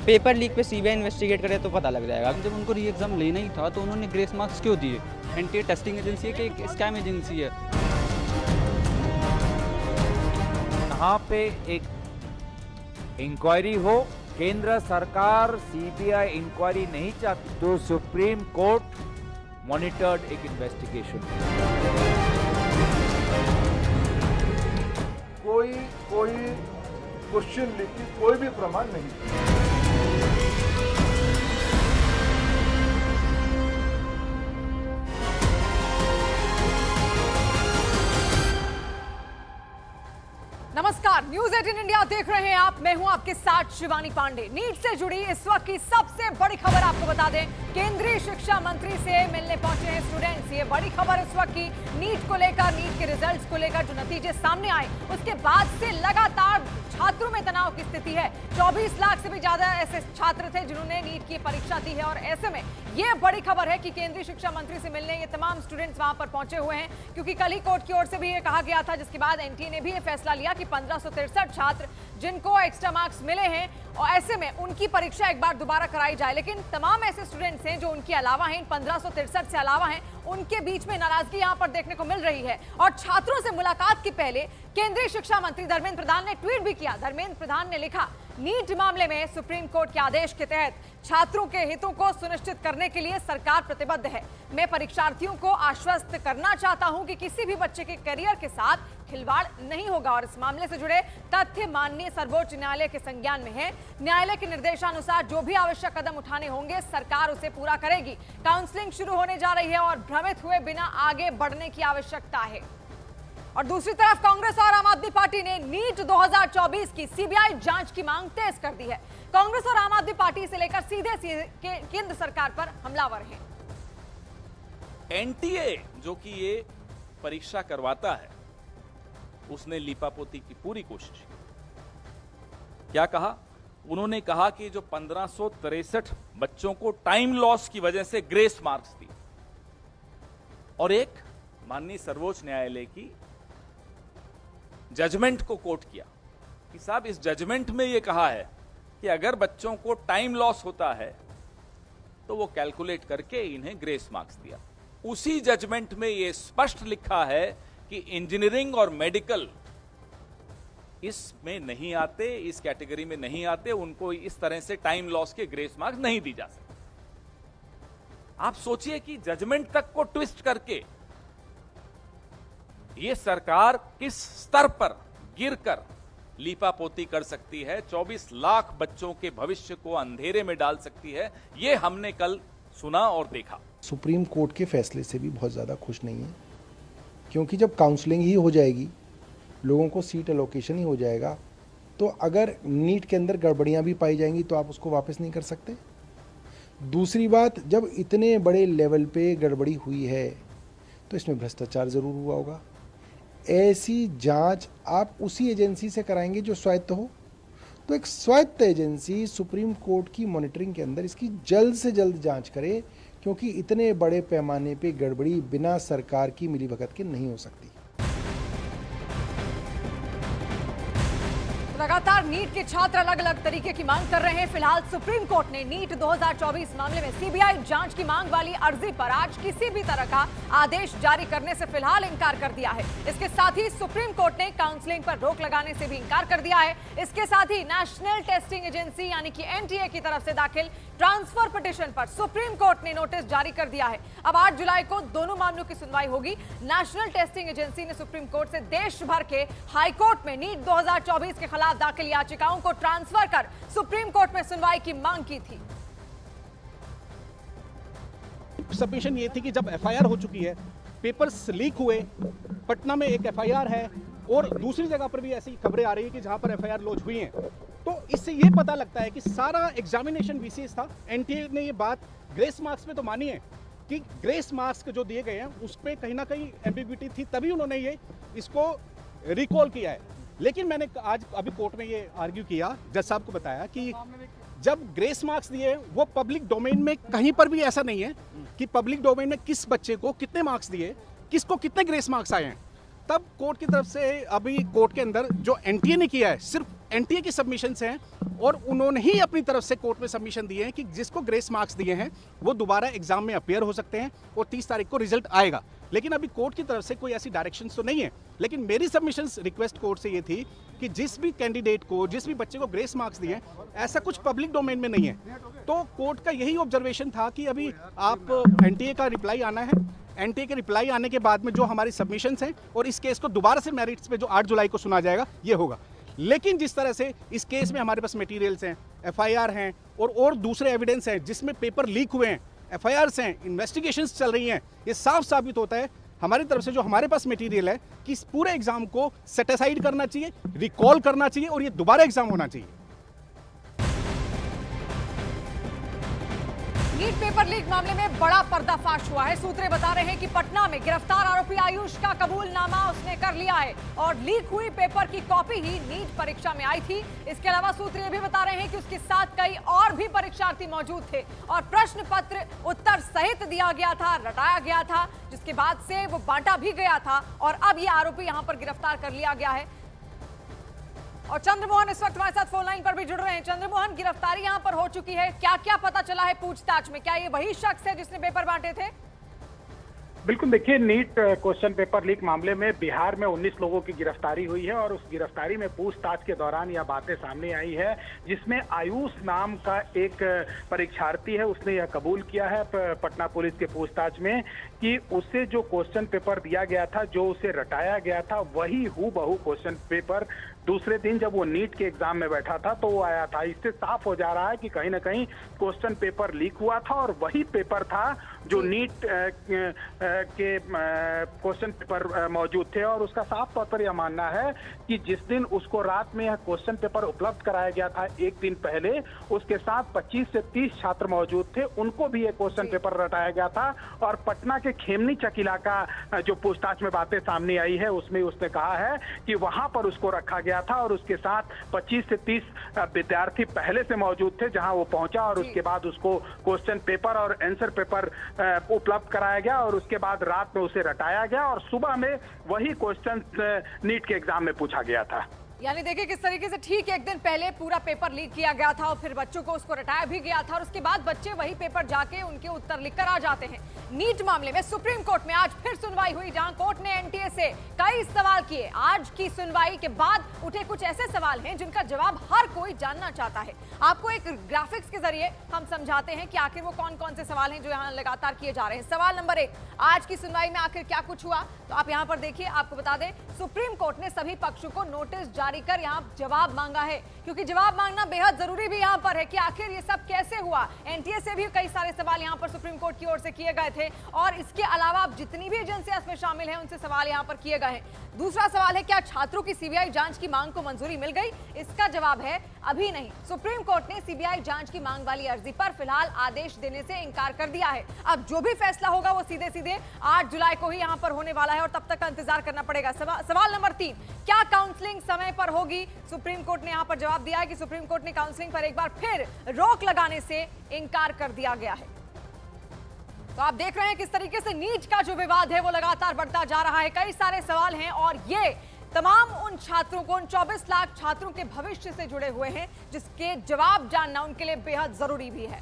Paper leak पे CBI investigate करे तो पता लग जाएगा। जब उनको री एग्ज़ाम लेना ही था तो उन्होंने ग्रेस मार्क्स क्यों दिए? एनटीए टेस्टिंग एजेंसी है कि एक स्कैम एजेंसी है? यहाँ पे एक इंक्वायरी हो, केंद्र सरकार सीबीआई इंक्वायरी नहीं चाहती तो सुप्रीम कोर्ट मॉनिटर्ड एक इन्वेस्टिगेशन। कोई क्वेश्चन लीक की कोई भी प्रमाण नहीं। नमस्कार, न्यूज 18 इंडिया देख रहे हैं आप। मैं हूं आपके साथ शिवानी पांडे। नीट से जुड़ी इस वक्त की सबसे बड़ी खबर आपको बता दें, केंद्रीय शिक्षा मंत्री से मिलने पहुंचे हैं स्टूडेंट्स। ये बड़ी खबर इस वक्त की नीट को लेकर, नीट के रिजल्ट्स को लेकर जो नतीजे सामने आए उसके बाद से लगातार छात्रों में तनाव की स्थिति है। 24 लाख से भी ज्यादा ऐसे छात्र थे जिन्होंने नीट की परीक्षा दी है और ऐसे में ये बड़ी खबर है कि केंद्रीय शिक्षा मंत्री से मिलने ये तमाम स्टूडेंट्स वहां पर पहुंचे हुए हैं, क्योंकि कल ही कोर्ट की ओर से भी ये कहा गया था, जिसके बाद एनटीए ने भी ये फैसला लिया कि 1563 छात्र जिनको एक्स्ट्रा मार्क्स मिले हैं और ऐसे में उनकी परीक्षा एक बार दोबारा कराई जाए। लेकिन तमाम ऐसे स्टूडेंट्स हैं जो उनके अलावा हैं, इन 1563 से अलावा हैं, उनके बीच में नाराजगी यहां पर देखने को मिल रही है। और छात्रों से मुलाकात के पहले केंद्रीय शिक्षा मंत्री धर्मेंद्र प्रधान ने ट्वीट भी किया। धर्मेंद्र प्रधान ने लिखा, नीट मामले में सुप्रीम कोर्ट के आदेश के तहत छात्रों के हितों को सुनिश्चित करने के लिए सरकार प्रतिबद्ध है। मैं परीक्षार्थियों को आश्वस्त करना चाहता हूं कि किसी भी बच्चे के करियर के साथ खिलवाड़ नहीं होगा और इस मामले से जुड़े तथ्य माननीय सर्वोच्च न्यायालय के संज्ञान में है। न्यायालय के निर्देशानुसार जो भी आवश्यक कदम उठाने होंगे सरकार उसे पूरा करेगी। काउंसलिंग शुरू होने जा रही है और भ्रमित हुए बिना आगे बढ़ने की आवश्यकता है। और दूसरी तरफ कांग्रेस और आम आदमी पार्टी ने नीट 2024 की सीबीआई जांच की मांग तेज कर दी है। कांग्रेस और आम आदमी पार्टी इसे लेकर सीधे केंद्र सरकार पर हमलावर हैं। एनटीए जो कि ये परीक्षा करवाता है, उसने लीपापोती की पूरी कोशिश की। क्या कहा? उन्होंने कहा कि जो 1563 बच्चों को टाइम लॉस की वजह से ग्रेस मार्क्स दी और एक माननीय सर्वोच्च न्यायालय की जजमेंट को कोट किया कि साहब इस जजमेंट में यह कहा है कि अगर बच्चों को टाइम लॉस होता है तो वो कैलकुलेट करके इन्हें ग्रेस मार्क्स दिया। उसी जजमेंट में यह स्पष्ट लिखा है कि इंजीनियरिंग और मेडिकल इसमें नहीं आते, इस कैटेगरी में नहीं आते, उनको इस तरह से टाइम लॉस के ग्रेस मार्क्स नहीं दी जा सकते। आप सोचिए कि जजमेंट तक को ट्विस्ट करके ये सरकार किस स्तर पर गिरकर लीपापोती कर सकती है, 24 लाख बच्चों के भविष्य को अंधेरे में डाल सकती है, ये हमने कल सुना और देखा। सुप्रीम कोर्ट के फैसले से भी बहुत ज़्यादा खुश नहीं है, क्योंकि जब काउंसलिंग ही हो जाएगी, लोगों को सीट एलोकेशन ही हो जाएगा, तो अगर नीट के अंदर गड़बड़ियां भी पाई जाएंगी तो आप उसको वापस नहीं कर सकते। दूसरी बात, जब इतने बड़े लेवल पे गड़बड़ी हुई है तो इसमें भ्रष्टाचार ज़रूर हुआ होगा। ऐसी जांच आप उसी एजेंसी से कराएंगे जो स्वायत्त हो, तो एक स्वायत्त एजेंसी सुप्रीम कोर्ट की मॉनिटरिंग के अंदर इसकी जल्द से जल्द जांच करे, क्योंकि इतने बड़े पैमाने पे गड़बड़ी बिना सरकार की मिलीभगत के नहीं हो सकती। लगातार नीट के छात्र अलग अलग तरीके की मांग कर रहे हैं। फिलहाल सुप्रीम कोर्ट ने नीट 2024 मामले में सीबीआई जांच की मांग वाली अर्जी पर आज किसी भी तरह का आदेश जारी करने से फिलहाल इंकार कर दिया है। इसके साथ ही सुप्रीम कोर्ट ने काउंसलिंग पर रोक लगाने से भी इंकार कर दिया है। इसके साथ ही नेशनल टेस्टिंग एजेंसी यानी कि एनटीए की तरफ से दाखिल ट्रांसफर पिटीशन पर सुप्रीम कोर्ट ने नोटिस जारी कर दिया है। अब 8 जुलाई को दोनों मामलों की सुनवाई होगी। नेशनल टेस्टिंग एजेंसी ने सुप्रीम कोर्ट से देश भर के हाई कोर्ट में नीट 2024 के खिलाफ दाखिल याचिकाओं को ट्रांसफर कर सुप्रीम कोर्ट में सुनवाई की मांग की थी। सबमिशन ये थी कि जब एफआईआर हो चुकी है, पेपर्स लीक हुए, पटना में एक एफआईआर है और दूसरी जगह पर भी ऐसी खबरें आ रही है कि जहां पर एफआईआर लॉन्च हुई हैं, तो इससे ये पता लगता है कि सारा एग्जामिनेशन बीसीएस था। एनटीए ने ये बात ग्रेस मार्क्स पे तो मानी है कि ग्रेस मार्क्स जो दिए गए हैं उस पर कहीं ना कहीं एम्बिग्विटी थी, तभी उन्होंने ये इसको रिकॉल किया है। लेकिन मैंने आज अभी कोर्ट में ये आर्ग्यू किया, जज साहब को बताया कि जब ग्रेस मार्क्स दिए वो पब्लिक डोमेन में कहीं पर भी ऐसा नहीं है कि पब्लिक डोमेन में किस बच्चे को कितने मार्क्स दिए, किसको कितने ग्रेस मार्क्स आए हैं। तब कोर्ट की तरफ से अभी कोर्ट के अंदर जो एनटीए ने किया है सिर्फ एनटीए की सबमिशंस हैं और उन्होंने ही अपनी तरफ से कोर्ट में सबमिशन दिए हैं कि जिसको ग्रेस मार्क्स दिए हैं वो दोबारा एग्जाम में अपीयर हो सकते हैं और 30 तारीख को रिजल्ट आएगा। लेकिन अभी कोर्ट की तरफ से कोई ऐसी डायरेक्शंस तो नहीं है, लेकिन मेरी सबमिशंस रिक्वेस्ट कोर्ट से ये थी कि जिस भी कैंडिडेट को, जिस भी बच्चे को ग्रेस मार्क्स दिए, ऐसा कुछ पब्लिक डोमेन में नहीं है। तो कोर्ट का यही ऑब्जर्वेशन था कि अभी आप एनटीए का रिप्लाई आना है, एनटीए के रिप्लाई आने के बाद में जो हमारी सबमिशंस हैं और इस केस को दोबारा से मेरिट्स पे जो 8 जुलाई को सुना जाएगा ये होगा। लेकिन जिस तरह से इस केस में हमारे पास मटेरियल्स हैं, एफआईआर हैं और दूसरे एविडेंस हैं जिसमें पेपर लीक हुए हैं, एफआईआर्स हैं, इन्वेस्टिगेशंस चल रही हैं, ये साफ साबित होता है हमारी तरफ से जो हमारे पास मटेरियल है कि इस पूरे एग्जाम को सेट असाइड करना चाहिए, रिकॉल करना चाहिए और ये दोबारा एग्जाम होना चाहिए। नीट पेपर लीक मामले में बड़ा पर्दाफाश हुआ है। सूत्रें बता रहे हैं कि पटना में गिरफ्तार आरोपी आयुष का कबूलनामा उसने कर लिया है और लीक हुई पेपर की कॉपी ही नीट परीक्षा में आई थी। इसके अलावा सूत्र ये भी बता रहे हैं कि उसके साथ कई और भी परीक्षार्थी मौजूद थे और प्रश्न पत्र उत्तर सहित दिया गया था, रटाया गया था, जिसके बाद से वो बांटा भी गया था और अब ये आरोपी यहां पर गिरफ्तार कर लिया गया है। और चंद्रमोहन इस वक्त हमारे साथ फोन लाइन पर भी जुड़ रहे हैं। चंद्रमोहन, गिरफ्तारी यहां पर हो चुकी है, क्या क्या पता चला है पूछताछ में? क्या ये वही शख्स है जिसने पेपर बांटे थे? बिल्कुल, देखिए, नीट क्वेश्चन पेपर लीक मामले में बिहार में 19 लोगों की गिरफ्तारी हुई है और उस गिरफ्तारी में पूछताछ के दौरान यह बातें सामने आई है जिसमें आयुष नाम का एक परीक्षार्थी है, उसने यह कबूल किया है पटना पुलिस के पूछताछ में कि उसे जो क्वेश्चन पेपर दिया गया था, जो उसे रटाया गया था, वही हूबहू क्वेश्चन पेपर दूसरे दिन जब वो नीट के एग्जाम में बैठा था तो वो आया था। इससे साफ हो जा रहा है कि कहीं ना कहीं क्वेश्चन पेपर लीक हुआ था और वही पेपर था जो नीट के क्वेश्चन पेपर मौजूद थे। और उसका साफ तौर पर यह मानना है कि जिस दिन उसको रात में यह क्वेश्चन पेपर उपलब्ध कराया गया था, एक दिन पहले उसके साथ 25 से 30 छात्र मौजूद थे, उनको भी ये क्वेश्चन पेपर रटाया गया था। और पटना के खेमनी चक इलाका जो पूछताछ में बातें सामने आई है उसमें उसने कहा है कि वहां पर उसको रखा गया था और उसके साथ 25 से 30 विद्यार्थी पहले से मौजूद थे जहां वो पहुंचा और उसके बाद उसको क्वेश्चन पेपर और आंसर पेपर उपलब्ध कराया गया और उसके बाद रात में उसे रटाया गया और सुबह में वही क्वेश्चन नीट के एग्जाम में पूछा गया था। यानी देखिए किस तरीके से ठीक एक दिन पहले पूरा पेपर लीक किया गया था और फिर बच्चों को उसको रटाया भी गया था और उसके बाद बच्चे वही पेपर जाके उनके उत्तर लिखकर आ जाते हैं। नीट मामले में सुप्रीम कोर्ट में आज फिर सुनवाई हुई जहां कोर्ट ने एनटीए से कई सवाल किए। आज की सुनवाई के बाद उठे कुछ ऐसे सवाल हैं जिनका जवाब हर कोई जानना चाहता है। आपको एक ग्राफिक्स के जरिए हम समझाते हैं कि आखिर वो कौन कौन से सवाल हैं जो यहाँ लगातार किए जा रहे हैं। सवाल नंबर 1, आज की सुनवाई में आखिर क्या कुछ हुआ, तो आप यहाँ पर देखिए। आपको बता दें, सुप्रीम कोर्ट ने सभी पक्षों को नोटिस जारी कर यहाँ जवाब मांगा है, क्योंकि जवाब मांगना बेहद जरूरी भी यहाँ पर है कि आखिर ये सब कैसे हुआ। एनटीए से भी कई सारे सवाल यहाँ पर सुप्रीम कोर्ट की ओर से किए गए थे और इसके अलावा अब जितनी भी एजेंसियां इसमें शामिल हैं उनसे सवाल यहाँ पर किए गए हैं। दूसरा सवाल है, क्या छात्रों की सीबीआई जांच की मांग को मंजूरी मिल गई? इसका जवाब है अभी नहीं। सुप्रीम कोर्ट ने सीबीआई जांच की मांग वाली अर्जी पर फिलहाल आदेश देने से इनकार कर दिया है। अब जो भी फैसला होगा वो सीधे सीधे 8 जुलाई को ही यहाँ पर होने वाला है और तब तक का इंतजार करना पड़ेगा। सवाल नंबर 3, क्या काउंसलिंग समय पर होगी? सुप्रीम कोर्ट ने यहाँ पर जवाब दिया है कि सुप्रीम कोर्ट ने काउंसलिंग पर एक बार फिर रोक लगाने से इनकार कर दिया गया है। तो आप देख रहे हैं किस तरीके से नीट का जो विवाद है वो लगातार बढ़ता जा रहा है। कई सारे सवाल हैं और ये तमाम उन छात्रों को, उन 24 लाख छात्रों के भविष्य से जुड़े हुए हैं जिसके जवाब जानना उनके लिए बेहद जरूरी भी है।